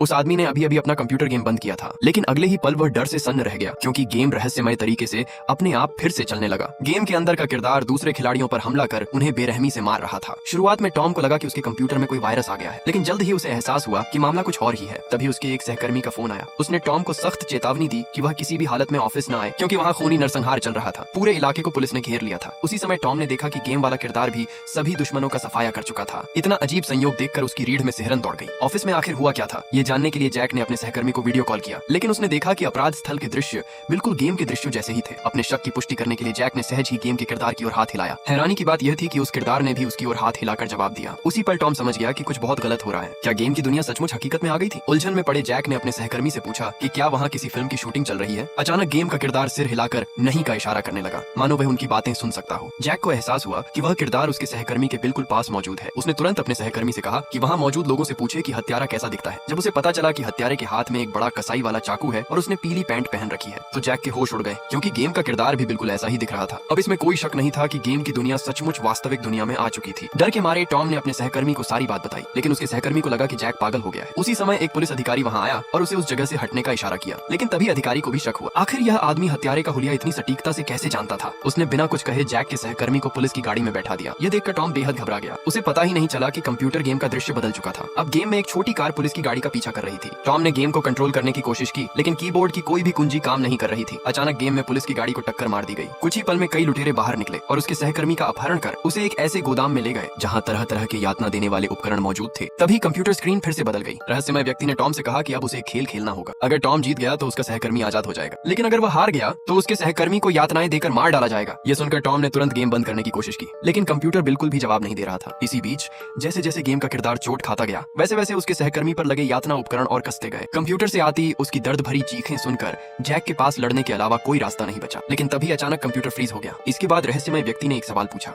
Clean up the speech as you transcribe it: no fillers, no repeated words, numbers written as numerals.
उस आदमी ने अभी अभी अपना कंप्यूटर गेम बंद किया था, लेकिन अगले ही पल वह डर से सन्न रह गया क्योंकि गेम रहस्यमय तरीके से अपने आप फिर से चलने लगा। गेम के अंदर का किरदार दूसरे खिलाड़ियों पर हमला कर उन्हें बेरहमी से मार रहा था। शुरुआत में टॉम को लगा कि उसके कंप्यूटर में कोई वायरस आ गया है, लेकिन जल्द ही उसे एहसास हुआ कि मामला कुछ और ही है। तभी उसके एक सहकर्मी का फोन आया। उसने टॉम को सख्त चेतावनी दी कि वह किसी भी हालत में ऑफिस न आए क्योंकि वहाँ खूनी नरसंहार चल रहा था। पूरे इलाके को पुलिस ने घेर लिया था। उसी समय टॉम ने देखा कि गेम वाला किरदार भी सभी दुश्मनों का सफाया कर चुका था। इतना अजीब संयोग देखकर उसकी रीढ़ में सिहरन दौड़ गई। ऑफिस में आखिर हुआ क्या था, ये जानने के लिए जैक ने अपने सहकर्मी को वीडियो कॉल किया, लेकिन उसने देखा कि अपराध स्थल के दृश्य बिल्कुल गेम के दृश्यों जैसे ही थे। अपने शक की पुष्टि करने के लिए जैक ने सहज ही गेम के किरदार की ओर हाथ हिलाया। हैरानी की बात यह थी कि उस किरदार ने भी उसकी ओर हाथ हिलाकर जवाब दिया। उसी पल टॉम समझ गया कि कुछ बहुत गलत हो रहा है। क्या गेम की दुनिया सचमुच हकीकत में आ गई थी? उलझन में पड़े जैक ने अपने सहकर्मी से पूछा कि क्या वहाँ किसी फिल्म की शूटिंग चल रही है। अचानक गेम का किरदार सिर हिलाकर नहीं का इशारा करने लगा, मानो वह उनकी बातें सुन सकता हो। जैक को एहसास हुआ कि वह किरदार उसके सहकर्मी के बिल्कुल पास मौजूद है। उसने तुरंत अपने सहकर्मी से कहा कि वहाँ मौजूद लोगों से पूछे कि हत्यारा कैसा दिखता है। जब उसे पता चला कि हत्यारे के हाथ में एक बड़ा कसाई वाला चाकू है और उसने पीली पैंट पहन रखी है, तो जैक के होश उड़ गए क्योंकि गेम का किरदार भी बिल्कुल ऐसा ही दिख रहा था। अब इसमें कोई शक नहीं था कि गेम की दुनिया सचमुच वास्तविक दुनिया में आ चुकी थी। डर के मारे टॉम ने अपने सहकर्मी को सारी बात बताई, लेकिन उसके सहकर्मी को लगा कि जैक पागल हो गया है। उसी समय एक पुलिस अधिकारी वहाँ आया और उसे उस जगह से हटने का इशारा किया, लेकिन तभी अधिकारी को भी शक हुआ। आखिर यह आदमी हत्यारे का हुलिया इतनी सटीकता से कैसे जानता था? उसने बिना कुछ कहे जैक के सहकर्मी को पुलिस की गाड़ी में बैठा दिया। यह देखकर टॉम बेहद घबरा गया। उसे पता ही नहीं चला कि कंप्यूटर गेम का दृश्य बदल चुका था। अब गेम में एक छोटी कार पुलिस की गाड़ी का पीछा कर रही थी। टॉम ने गेम को कंट्रोल करने की कोशिश की, लेकिन कीबोर्ड की कोई भी कुंजी काम नहीं कर रही थी। अचानक गेम में पुलिस की गाड़ी को टक्कर मार दी गई। कुछ ही पल में कई लुटेरे बाहर निकले और उसके सहकर्मी का अपहरण कर उसे एक ऐसे गोदाम में ले गए जहां तरह तरह के यातना देने वाले उपकरण मौजूद थे। तभी कंप्यूटर स्क्रीन फिर से बदल गई। रहस्यमय व्यक्ति ने टॉम से कहा कि अब उसे खेल खेलना होगा। अगर टॉम जीत गया तो उसका सहकर्मी आजाद हो जाएगा, लेकिन अगर वह हार गया तो उसके सहकर्मी को यातनाएं देकर मार डाला जाएगा। यह सुनकर टॉम ने तुरंत गेम बंद करने की कोशिश की, लेकिन कंप्यूटर बिल्कुल भी जवाब नहीं दे रहा था। इसी बीच जैसे जैसे गेम का किरदार चोट खाता गया, वैसे वैसे उसके सहकर्मी पर लगे यातना उपकरण और कसते गए। कंप्यूटर से आती उसकी दर्द भरी चीखें सुनकर जैक के पास लड़ने के अलावा कोई रास्ता नहीं बचा। लेकिन तभी अचानक कंप्यूटर फ्रीज हो गया। इसके बाद रहस्यमय व्यक्ति ने एक सवाल पूछा।